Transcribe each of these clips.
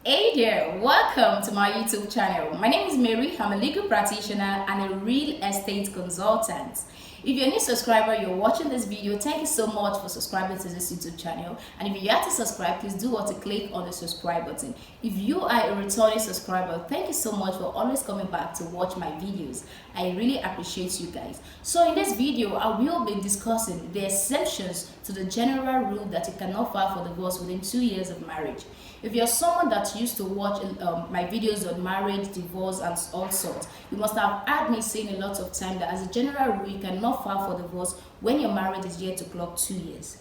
Hey there, welcome to my YouTube channel. My name is Mary. I'm a legal practitioner and a real estate consultant. If you're a new subscriber, you're watching this video, thank you so much for subscribing to this YouTube channel. And if you have to subscribe, please do what to click on the subscribe button. If you are a returning subscriber, thank you so much for always coming back to watch my videos. I really appreciate you guys. So in this video, I will be discussing the exceptions to the general rule that you cannot file for divorce within 2 years of marriage. If you're someone that used to watch my videos on marriage, divorce, and all sorts, you must have heard me saying a lot of time that as a general rule, you cannot file for divorce when your marriage is yet to clock 2 years.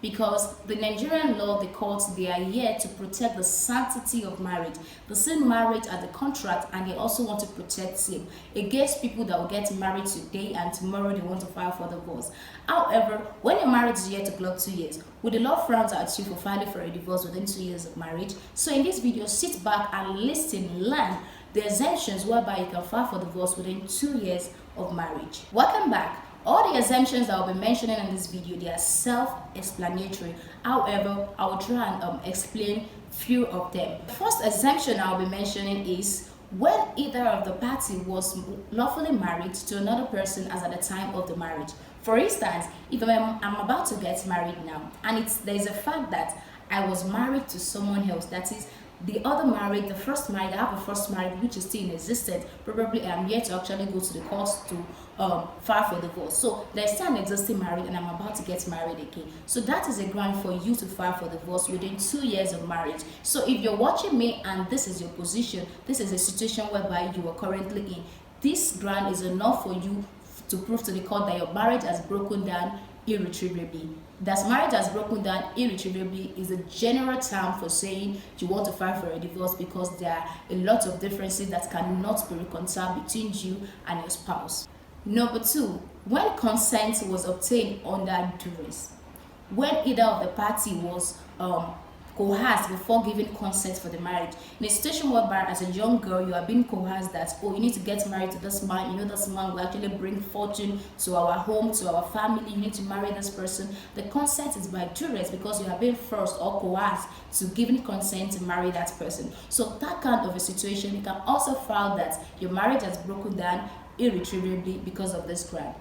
Because the Nigerian law, the courts, they are here to protect the sanctity of marriage. They see marriage as a contract, and they also want to protect him against people that will get married today and tomorrow they want to file for divorce. However, when your marriage is yet to clock 2 years, would the law frown at you for filing for a divorce within 2 years of marriage? So in this video, sit back and listen, learn the exemptions whereby you can file for divorce within 2 years of marriage. Welcome back. All the exemptions that I'll be mentioning in this video, they are self-explanatory. However, I will try and explain few of them. The first exemption I'll be mentioning is when either of the party was lawfully married to another person as at the time of the marriage. For instance, if I'm about to get married now, and there's a fact that I was married to someone else, that is, the other marriage, the first marriage, I have a first marriage which is still in existence. Probably I'm yet to actually go to the courts to file for divorce. So there's still an existing marriage and I'm about to get married again. So that is a ground for you to file for divorce within 2 years of marriage. So if you're watching me and this is your position, this is a situation whereby you are currently in, this ground is enough for you to prove to the court that your marriage has broken down irretrievably. That marriage has broken down irretrievably is a general term for saying you want to file for a divorce because there are a lot of differences that cannot be reconciled between you and your spouse. Number 2, when consent was obtained under duress. When either of the party was coerced before giving consent for the marriage. In a situation whereby as a young girl you are being coerced that, oh, you need to get married to this man, you know this man will actually bring fortune to our home, to our family, you need to marry this person. The consent is by duress because you have been forced or coerced to giving consent to marry that person. So that kind of a situation, you can also file that your marriage has broken down irretrievably because of this crime.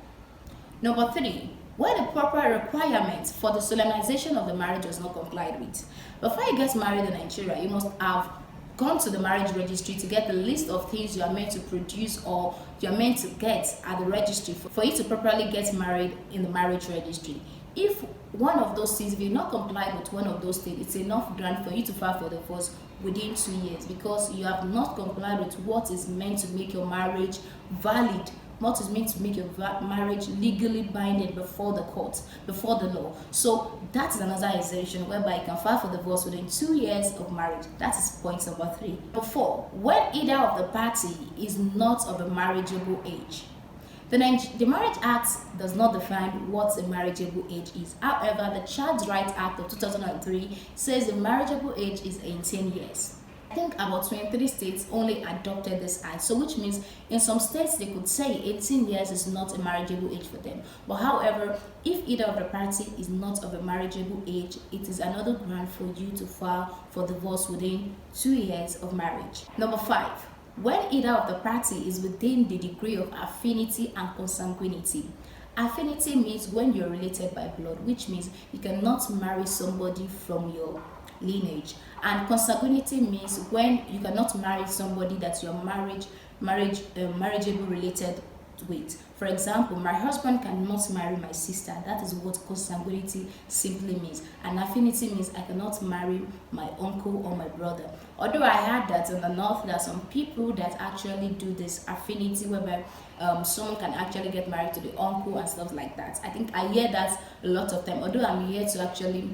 Number 3, when the proper requirements for the solemnization of the marriage was not complied with. Before you get married in Nigeria, you must have gone to the marriage registry to get the list of things you are meant to produce or you are meant to get at the registry for you to properly get married in the marriage registry. If one of those things, if you're not complied with one of those things, it's enough ground for you to file for divorce within 2 years because you have not complied with what is meant to make your marriage valid, what is meant to make your marriage legally binding before the court, before the law. So that is another exemption whereby you can file for divorce within 2 years of marriage. That is point number 3. Number 4, when either of the party is not of a marriageable age. The Marriage Act does not define what a marriageable age is. However, the Child Rights Act of 2003 says the marriageable age is 18 years. I think about 23 states only adopted this act, so which means in some states they could say 18 years is not a marriageable age for them. But however, if either of the party is not of a marriageable age, it is another ground for you to file for divorce within 2 years of marriage. Number 5, when either of the party is within the degree of affinity and consanguinity. Affinity means when you're related by blood, which means you cannot marry somebody from your lineage, and consanguinity means when you cannot marry somebody that you're marriageable related with. For example, my husband cannot marry my sister. That is what consanguinity simply means. And affinity means I cannot marry my uncle or my brother. Although I heard that in the north there are some people that actually do this affinity whereby someone can actually get married to the uncle and stuff like that. I think I hear that a lot of time, although I'm here to actually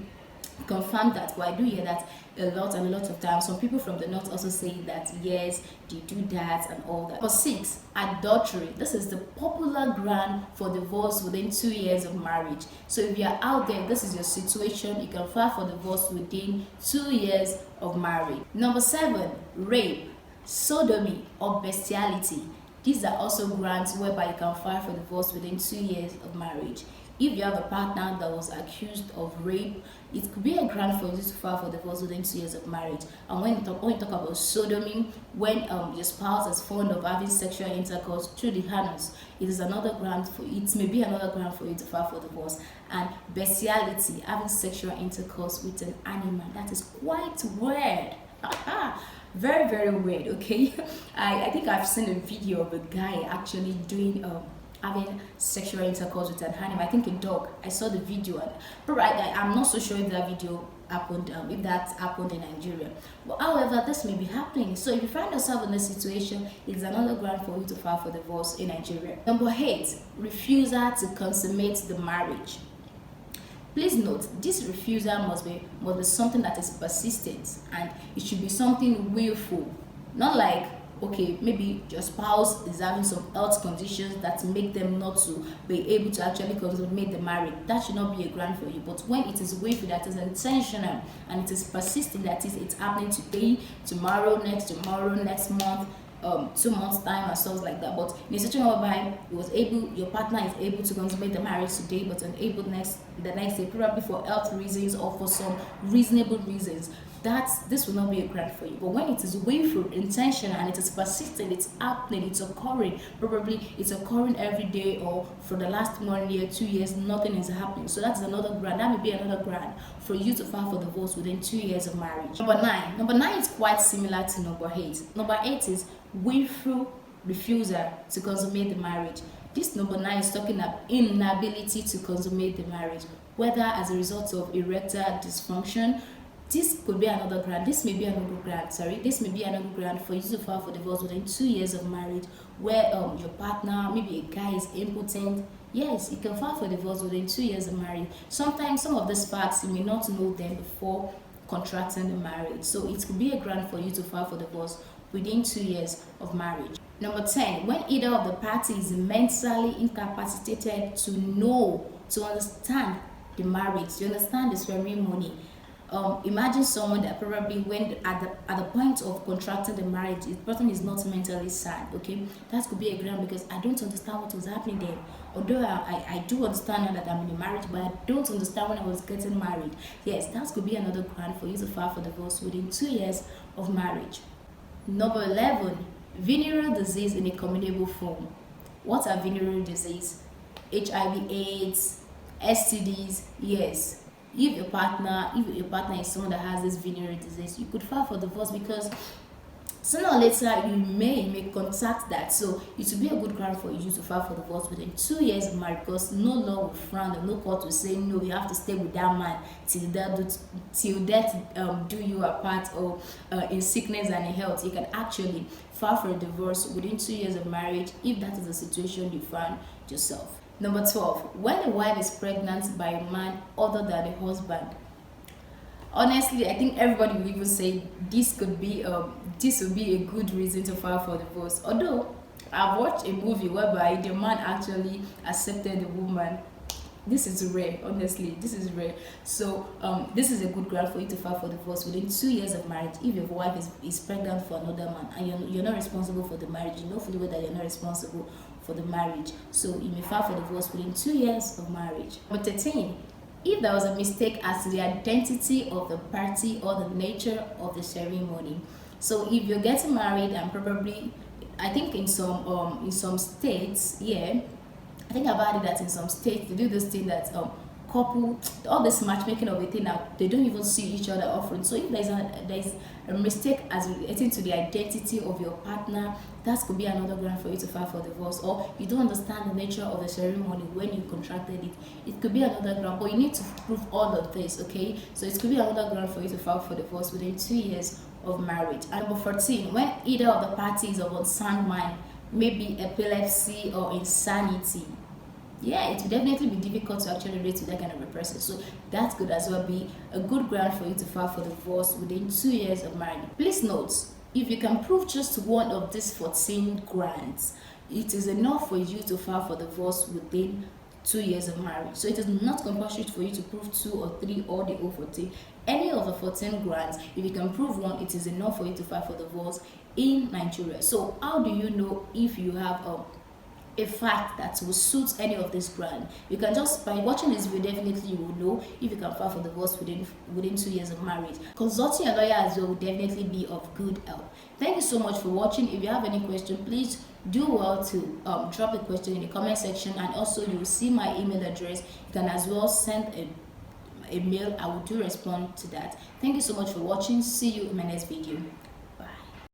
confirm that, but I do hear that a lot of times. Some people from the north also say that yes, they do that and all that. Number 6, adultery. This is the popular ground for divorce within 2 years of marriage. So if you are out there, this is your situation, you can file for divorce within 2 years of marriage. Number 7, rape, sodomy, or bestiality. These are also grounds whereby you can file for divorce within 2 years of marriage. If you have a partner that was accused of rape, it could be a ground for you to file for divorce within 2 years of marriage. And when you talk about sodomy, when your spouse is fond of having sexual intercourse through the anus, it is another ground for it may be another ground for you to file for divorce. And bestiality, having sexual intercourse with an animal, that is quite weird. Very, very weird. Okay, I think I've seen a video of a guy actually doing having sexual intercourse with an animal. I think a dog. I saw the video, and probably I'm not so sure if that video happened, if that happened in Nigeria. But however, this may be happening. So if you find yourself in this situation, it's another ground for you to file for divorce in Nigeria. Number 8, refusal to consummate the marriage. Please note, this refusal must be something that is persistent, and it should be something willful. Not like, okay, maybe your spouse is having some health conditions that make them not to be able to actually consummate the marriage. That should not be a ground for you. But when it is willful, that is intentional, and it is persistent, that is, it's happening today, tomorrow, next month, 2 months time and stuff like that. But in a situation whereby your partner is able to consummate the marriage today but unable the next day, probably for health reasons or for some reasonable reasons, this will not be a grant for you. But when it is willful, intentional, and it is persistent, it's happening, it's occurring, probably it's occurring every day, or for the last 1 year, 2 years, nothing is happening. So that's another grant. That may be another grant for you to file for divorce within 2 years of marriage. Number 9 is quite similar to number 8. Number 8 is willful refusal to consummate the marriage. This number 9 is talking about inability to consummate the marriage, whether as a result of erectile dysfunction. This could be another grant. This may be another grant. This may be another grant for you to file for divorce within 2 years of marriage, where your partner, maybe a guy, is impotent. Yes, you can file for divorce within 2 years of marriage. Sometimes some of these facts you may not know them before contracting the marriage. So it could be a grant for you to file for divorce within 2 years of marriage. Number 10, when either of the parties is mentally incapacitated to understand the marriage, to understand the ceremony. Imagine someone that probably when at the point of contracting the marriage, the person is not mentally sound. Okay, that could be a ground, because I don't understand what was happening there. Although I do understand now that I'm in a marriage, but I don't understand when I was getting married. Yes, that could be another ground for you to file for divorce within 2 years of marriage. Number 11, venereal disease in a communicable form. What are venereal disease? HIV/AIDS, STDs. Yes. If your partner is someone that has this venereal disease, you could file for divorce, because sooner or later you may contact that. So it will be a good ground for you to file for divorce within 2 years of marriage, because no law will frown, and no court will say no, you have to stay with that man till death do you apart, or in sickness and in health. You can actually file for a divorce within 2 years of marriage if that is the situation you find yourself. Number 12, when a wife is pregnant by a man other than the husband. Honestly, I think everybody will even say this would be a good reason to file for divorce. Although I've watched a movie whereby the man actually accepted the woman. This is rare, honestly. This is rare. So this is a good ground for you to file for divorce within 2 years of marriage if your wife is pregnant for another man, and you're not responsible for the marriage. You know fully well that you're not responsible for the marriage. So you may file for divorce within 2 years of marriage. Number 13, if there was a mistake as to the identity of the party or the nature of the ceremony. So if you're getting married, and probably, I think in some states, yeah, I think I've heard that in some states they do this thing that couple, all this matchmaking of a thing now, they don't even see each other often. So if there's a mistake as relating to the identity of your partner, that could be another ground for you to file for divorce. Or you don't understand the nature of the ceremony when you contracted it, it could be another ground. But you need to prove all of this, okay? So it could be another ground for you to file for divorce within 2 years of marriage. And number 14, when either of the parties of unsound mind, maybe epilepsy or insanity. Yeah, it will definitely be difficult to actually relate to that kind of a person. So that could as well be a good ground for you to file for divorce within 2 years of marriage. Please note, if you can prove just one of these 14 grounds, it is enough for you to file for divorce within 2 years of marriage. So it is not compulsory for you to prove 2 or 3 or the whole 14. Any of the 14 grounds, if you can prove one, it is enough for you to file for divorce in Nigeria. So how do you know if you have a fact that will suit any of this ground. You can just, by watching this video, definitely you will know if you can file for divorce within 2 years of marriage. Consulting a lawyer as well will definitely be of good help. Thank you so much for watching. If you have any question, please do well to drop a question in the comment section, and also you will see my email address. You can as well send a mail. I will do respond to that. Thank you so much for watching. See you in my next video.